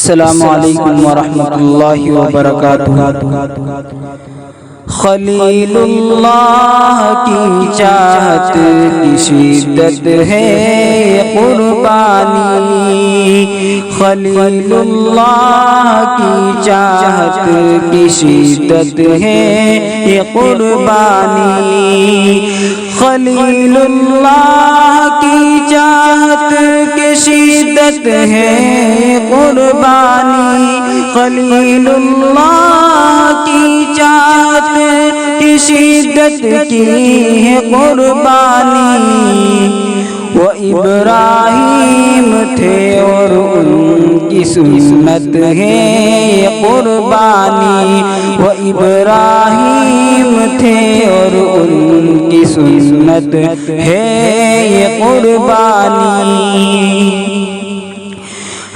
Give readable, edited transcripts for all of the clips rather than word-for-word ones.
السلام علیکم ورحمۃ اللہ وبرکاتہ۔ خلیل اللہ کی چاہت کی شدت ہے یہ قربانی، خلیل اللہ کی چاہت کی شدت ہے یہ قربانی، خلیل اللہ کی چاہت کی شدت ہے یہ قربانی، خلیل اللہ کی چاہت کی شدت کی ہے قربانی، وہ ابراہیم تھے اور ان کی سنت ہے یہ قربانی، وہ ابراہیم تھے اور ان کی سنت ہے یہ قربانی،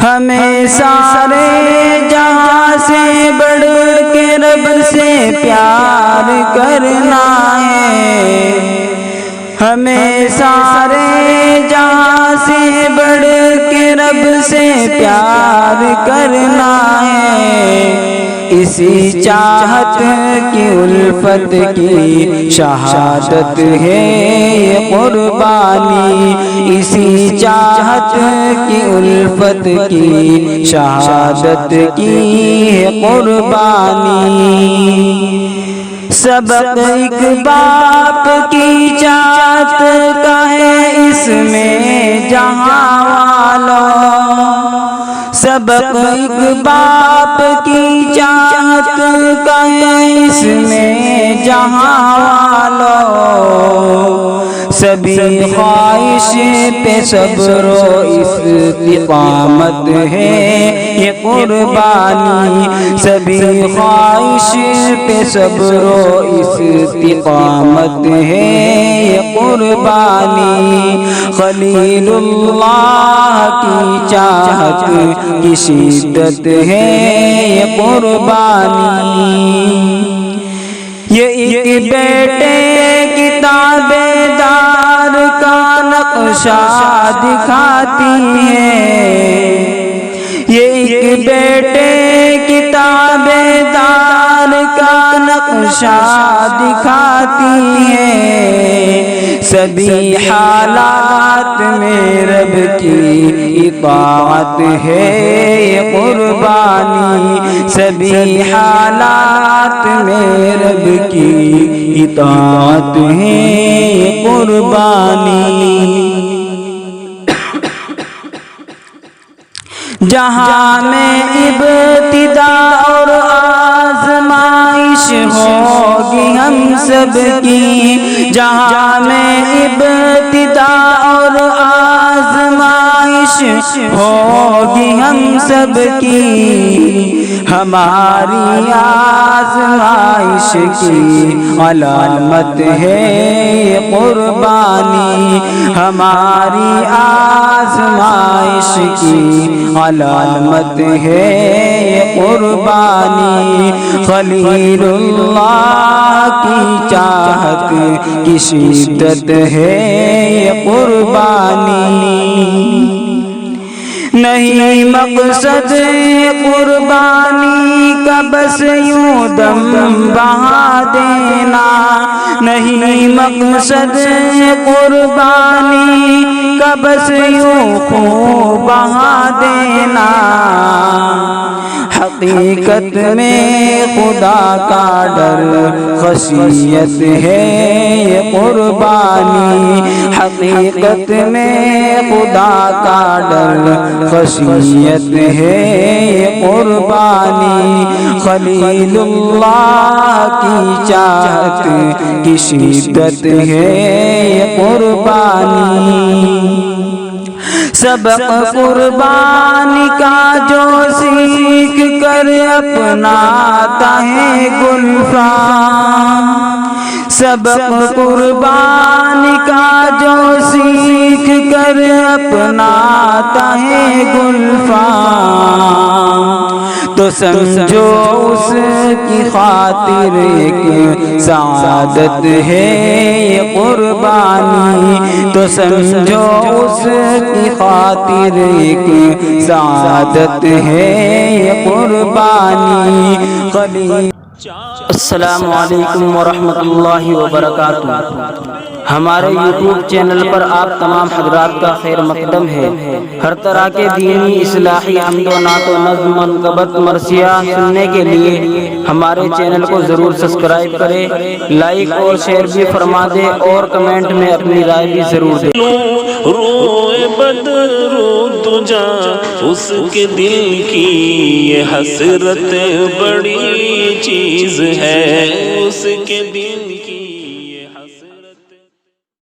ہمیں سارے جہاں سے بڑھ کے رب سے پیار کرنا ہے، ہمیں سارے جہاں سے بڑھ کے رب سے پیار کرنا ہے، اسی چاہت کی الفت کی شہادت ہے یہ قربانی، اسی چاہت کی الفت کی شہادت کی ہے قربانی، سبق ایک باپ کی چاہت کا ہے اس میں جہاں والوں، سبق ایک باپ کی چاہت کا ہے اس میں جہاں والوں، سبھی خواہش پہ صبر و استقامت ہے یہ قربانی، سبھی خواہش پہ صبر و استقامت ہے یہ قربانی، خلیل اللہ کی چاہت کی شدت ہے یہ قربانی، یہ ایک بیٹے کی تابعدار کا نقشہ دکھاتی ہے، یہ ایک بیٹے کی تابعدار کا نقشہ دکھاتی ہے، سبھی حالات میں رب کی اطاعت ہے یہ قربانی، سبھی حالات میں رب کی اطاعت ہے یہ قربانی، جہاں میں ابتدا اور آزمائش ہوگی ہم سب کی، جہاں میں ابتدا اور آزمائش ہوگی ہم سب کی، ہماری آزمائش کی علامت ہے یہ قربانی، ہماری آزمائش کی علامت ہے یہ قربانی، خلیل اللہ کی چاہت کی شدت ہے یہ قربانی، نہیں مقصد قربانی کا بس یوں دم بہا دینا، نہیں مقصد قربانی کا بس یوں خون بہا دینا، حقیقت میں خدا کا ڈر خشیت ہے یہ قربانی، حقیقت میں خدا کا ڈر خشیت ہے یہ قربانی، خلیل اللہ کی چاہت کی شدت ہے یہ قربانی، سبق قربانی کا جو سیکھ کر اپناتا ہے گلفام، سبق قربانی کا جو سیکھ کر اپناتا ہے گلفام، تو سمجھو اس کی خاطر ایک سعادت ہے یہ قربانی، تو سمجھو اس کی خاطر ایک سعادت ہے یہ قربانی۔ السلام علیکم ورحمۃ اللہ وبرکاتہ۔ ہمارے یوٹیوب چینل پر آپ تمام حضرات کا خیر مقدم ہے۔ ہر طرح کے دینی اصلاحی حمد و نعت و نظم منقبت مرثیہ سننے کے لیے ہمارے چینل کو ضرور سبسکرائب کریں، لائک اور شیئر بھی فرما دیں اور کمنٹ میں اپنی رائے بھی ضرور دیں۔ روئے بدرو تجا اس کے دل کی یہ حسرت بڑی چیز ہے، اس کے دل